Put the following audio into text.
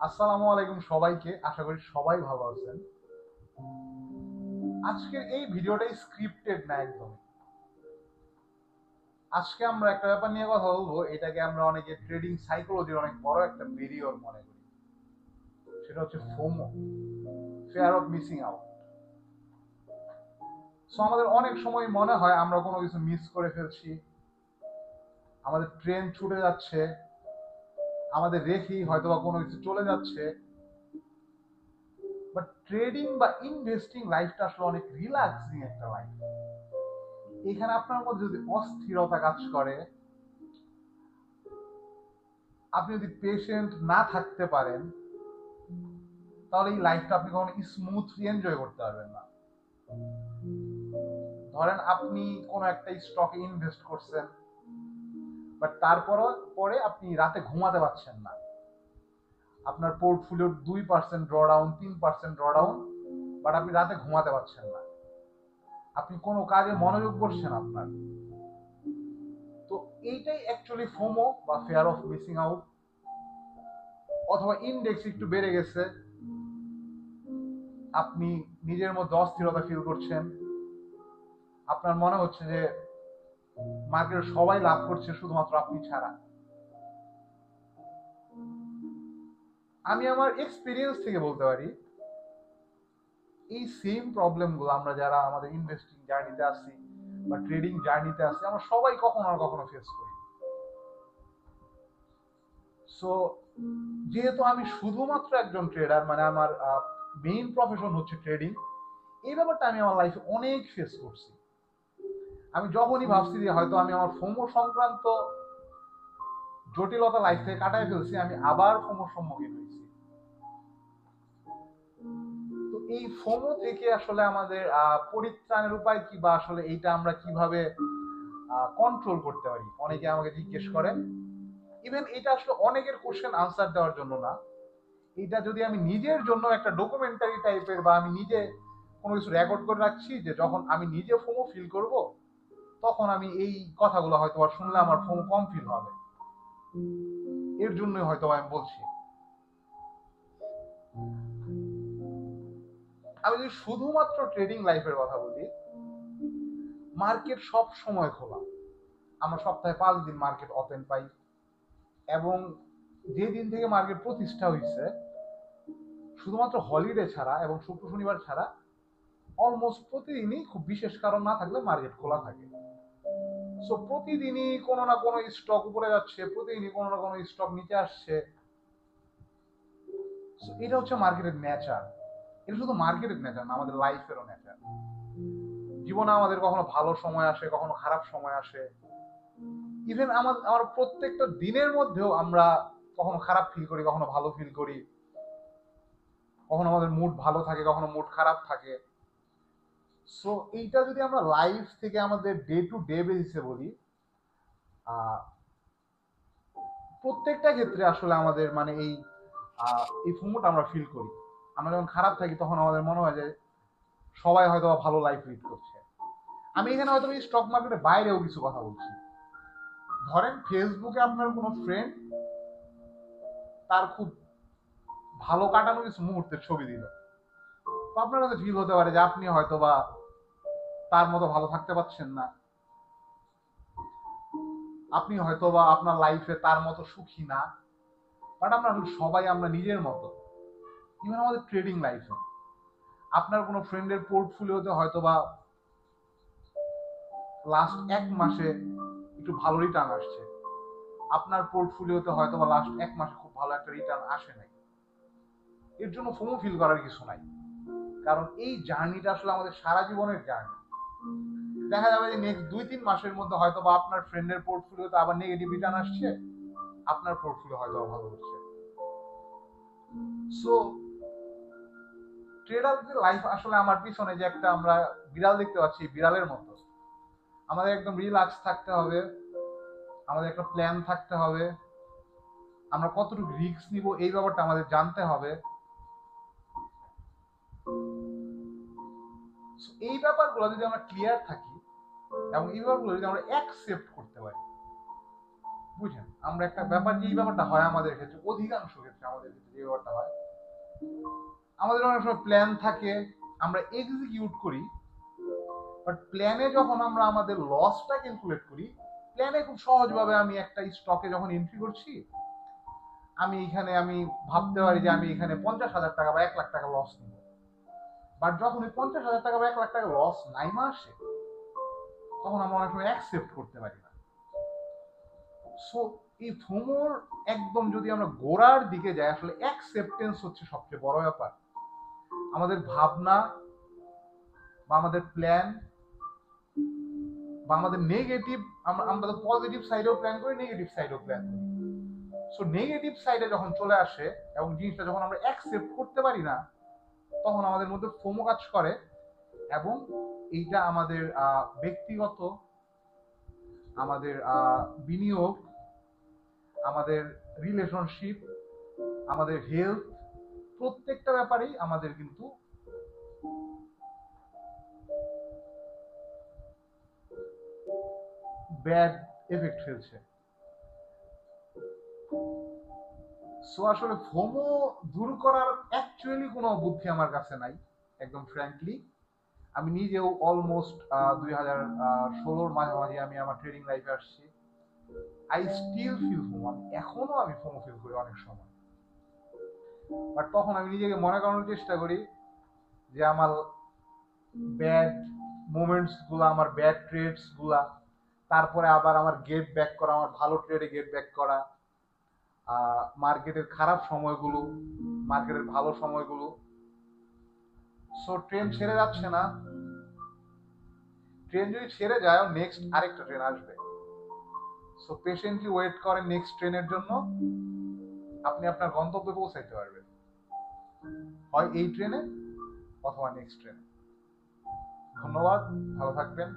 আসসালামু আলাইকুম সবাইকে। আশা করি সবাই ভালো আছেন। আজকের এই ভিডিওটাই স্ক্রিপ্টেড না একদম। আজকে আমরা একটা ব্যাপার নিয়ে কথা বলবো, এটাকে আমরা অনেকে ট্রেডিং সাইকোলজির অনেক বড় একটা বেরিয়র মনে করি। সেটা হচ্ছে FOMO, fear of missing out. So আমাদের অনেক সময় মনে হয় আমরা কোনো কিছু মিস করে ফেলছি, আমাদের ট্রেন ছুটে যাচ্ছে, আমাদের রেখেই হয়তোবা কোনো কিছু চলে যাচ্ছে। বাট ট্রেডিং বা ইনভেস্টিং লাইফটা আসলে অনেক রিল্যাক্সিং একটা লাইফ। এখানে আপনার মধ্যে যদি অস্থিরতা কাজ করে, আপনি যদি পেশেন্ট না থাকতে পারেন, তাহলে এই লাইফটা আপনি কখনো স্মুথলি এনজয় করতে পারবেন না। ধরেন আপনি কোনো একটা স্টকে ইনভেস্ট করছেন, বাট তারপরও পরে আপনি রাতে ঘুমাতে পারছেন না। আপনার পোর্টফোলিওর 2% draw down, 3% draw down, but আপনি রাতে ঘুমাতে পারছেন না। আপনি কোনো কাজে মনোযোগ করছেন আপনার। তো এইটাই অ্যাকচুয়ালি ফোমো বা ফিয়ার অফ মিসিং আউট। অথবা ইন্ডেক্স একটু বেড়ে গেছে, আপনি নিজের মধ্যে অস্থিরতা ফিল করছেন, আপনার মনে হচ্ছে যে মার্কেটে সবাই লাভ করছে শুধুমাত্র আপনি ছাড়া। আমি আমার এক্সপিরিয়েন্স থেকে বলতে পারি, এই সেম প্রবলেমগুলো আমরা যারা আমাদের ইনভেস্টিং জার্নিতে আছি বা ট্রেডিং জার্নিতে আছি, আমরা সবাই কখনো না কখনো ফেস করি। সো যেহেতু আমি শুধুমাত্র একজন ট্রেডার, মানে আমার মেইন প্রফেশন হচ্ছে ট্রেডিং, এই ব্যাপারটা আমি আমার লাইফে অনেক ফেস করছি। আমি যখনই ভাবছি যে হয়তো আমি আমার ফোমো সংক্রান্ত জটিলতা লাইফ থেকে কাটায় ফেলছি, আমি আবার ফোমোর সম্মুখীন হয়েছি। তো এই ফোমো থেকে আসলে আমাদের পরিত্রাণের উপায় কি, বা আসলে এইটা আমরা কিভাবে কন্ট্রোল করতে পারি, অনেকে আমাকে জিজ্ঞেস করেন। ইভেন এটা আসলে অনেকের কোশ্চেন আনসার দেওয়ার জন্য না, এটা যদি আমি নিজের জন্য একটা ডকুমেন্টারি টাইপের, বা আমি নিজে কোনো কিছু রেকর্ড করে রাখছি, যে যখন আমি নিজে ফোমো ফিল করব, তখন আমি এই কথাগুলো হয়তো আর শুনলে আমার ফোমো কম ফিল হবে। এর জন্যই হয়তো আমি বলছি। আমি যদি শুধুমাত্র ট্রেডিং লাইফের কথা বলি, মার্কেট সব সময় খোলা। আমরা সপ্তাহে 5 দিন মার্কেট ওপেন পাই, এবং যে দিন থেকে মার্কেট প্রতিষ্ঠা হয়েছে, শুধুমাত্র হলিডে ছাড়া এবং শুক্র শনিবার ছাড়া অলমোস্ট প্রতিদিনই, খুব বিশেষ কারণ না থাকলে, মার্কেট খোলা থাকে। সো প্রতিদিনই কোনো না কোনো স্টক উপরে যাচ্ছে, প্রতিদিনই কোনো না কোনো স্টক নিচে আসছে। এটা হচ্ছে মার্কেটের নেচার। এটা শুধু মার্কেটের নেচার না, আমাদের লাইফেরও নেচার। জীবনে আমাদের কখনো ভালো সময় আসে, কখনো খারাপ সময় আসে। ইভেন আমার প্রত্যেকটা দিনের মধ্যেও আমরা কখনো খারাপ ফিল করি, কখনো ভালো ফিল করি, কখনো আমাদের মুড ভালো থাকে, কখনো মুড খারাপ থাকে। সো এইটা যদি আমরা লাইফ থেকে আমাদের ডে টু ডে বেসিসে বলি, প্রত্যেকটা ক্ষেত্রে আসলে আমাদের মানে এই ফোমোটা আমরা ফিল করি। আমরা যখন খারাপ থাকি, তখন আমাদের মনে হয় যে সবাই হয়তো ভালো লাইফ লিড করছে। আমি এখানে হয়তো এই স্টক মার্কেটের বাইরেও কিছু কথা বলছি। ধরেন ফেসবুকে আপনার কোনো ফ্রেন্ড তার খুব ভালো কাটানো কিছু মুহূর্তের ছবি দিল, তো আপনার কাছে ফিল হতে পারে যে আপনি হয়তো বা তার মতো ভালো থাকতে পারছেন না, আপনি হয়তো বা আপনার লাইফে তার মতো সুখী না। বাট আমরা সবাই আমরা নিজের মতো। ইভেন আমাদের ট্রেডিং লাইফে আপনার কোনো ফ্রেন্ডের পোর্টফোলিওতে হয়তো বা লাস্ট 1 মাসে একটু ভালো রিটার্ন আসছে, আপনার পোর্টফোলিওতে হয়তো বা লাস্ট 1 মাসে খুব ভালো একটা রিটার্ন আসে নাই। এর জন্য ফোমো ফিল করার কিছু নাই, কারণ এই জার্নিটা আসলে আমাদের সারা জীবনের জার্নি। দেখা যাবে যে নেক্সট 2-3 মাসের মধ্যে হয়তো বা আপনার ফ্রেন্ডের পোর্টফোলিওতে আবার নেগেটিভ রিটার্ন আসছে, আপনার পোর্টফোলিও হয়তো ভালো হচ্ছে। সো ট্রেডারদের লাইফ আসলে আমার পিছনে যে একটা আমরা বিড়াল দেখতে পাচ্ছি, বিড়ালের মতো। আমাদের একদম রিল্যাক্স থাকতে হবে, আমাদের একটা প্ল্যান থাকতে হবে, আমরা কতটুকু রিস্ক নিব এই ব্যাপারটা আমাদের জানতে হবে। এই ব্যাপারগুলো যদি আমরা ক্লিয়ার থাকি, এবং এই ব্যাপারগুলো যদি আমরা অ্যাকসেপ্ট করতে পারি, বুঝেন, আমরা একটা ব্যাপার, যে ব্যাপারটা হয় আমাদের ক্ষেত্রে, অধিকাংশ ক্ষেত্রে আমাদের ক্ষেত্রে যে ব্যাপারটা হয়, আমাদের অনেক সময় প্ল্যান থাকে, আমরা এক্সিকিউট করি, বাট প্ল্যানে যখন আমরা আমাদের লসটা ক্যালকুলেট করি, প্ল্যানে খুব সহজভাবে আমি একটা স্টকে যখন এন্ট্রি করছি, আমি ভাবতে পারি যে আমি এখানে 50,000 টাকা বা 1 লাখ টাকা লস নিব। বাট যখন ওই 50,000 টাকা বা 1 লাখ টাকা লস নাইমা আসে, তখন আমরা অনেক সময় অ্যাকসেপ্ট করতে পারি না। সো এই ফোমোর একদম যদি আমরা গোড়ার দিকে যাই, আসলে অ্যাকসেপ্টেন্স হচ্ছে সবচেয়ে বড় ব্যাপার। আমাদের ভাবনা বা আমাদের প্ল্যান বা আমাদের নেগেটিভ, আমরা তো পজিটিভ সাইডেও প্ল্যান করি, নেগেটিভ সাইডেও প্ল্যান করি। সো নেগেটিভ সাইডে যখন চলে আসে এবং জিনিসটা যখন আমরা অ্যাকসেপ্ট করতে পারি না, তখন আমাদের মধ্যে ফোমো কাজ করে, এবং এইটা আমাদের ব্যক্তিগত, আমাদের বিনিয়োগ, আমাদের রিলেশনশিপ, আমাদের হেলথ, প্রত্যেকটা ব্যাপারেই আমাদের কিন্তু ব্যাড এফেক্ট ফেলছে। সো আসলে ফোমো দূর করার অ্যাকচুয়ালি কোনো বুদ্ধি আমার কাছে নাই, একদম ফ্র্যাঙ্কলি। আমি নিজেও অলমোস্ট 2016-র মাঝামাঝি আমি আমার ট্রেডিং লাইফে আসছি। আই স্টিল ফিল ফোমো, এখনো আমি ফোমো ফিল করি অনেক সময়। বাট তখন আমি নিজেকে মনে করানোর চেষ্টা করি যে আমার ব্যাড মোমেন্টস গুলা, আমার ব্যাড ট্রেডস গুলা, তারপরে আবার আমার গেট ব্যাক করা, আমার ভালো ট্রেডে গেট ব্যাক করা, মার্কেটের খারাপ সময়গুলো, মার্কেটের ভালো সময়গুলো। সো ট্রেন ছেড়ে যাচ্ছে না, ট্রেন যদি ছেড়ে যায়, নেক্সট আরেকটা ট্রেন আসবে। সো পেশেন্টলি ওয়েট করেন নেক্সট ট্রেনের জন্য, আপনি আপনার গন্তব্যে পৌঁছাইতে পারবেন, হয় এই ট্রেনে অথবা নেক্সট ট্রেনে। ধন্যবাদ, ভালো থাকবেন।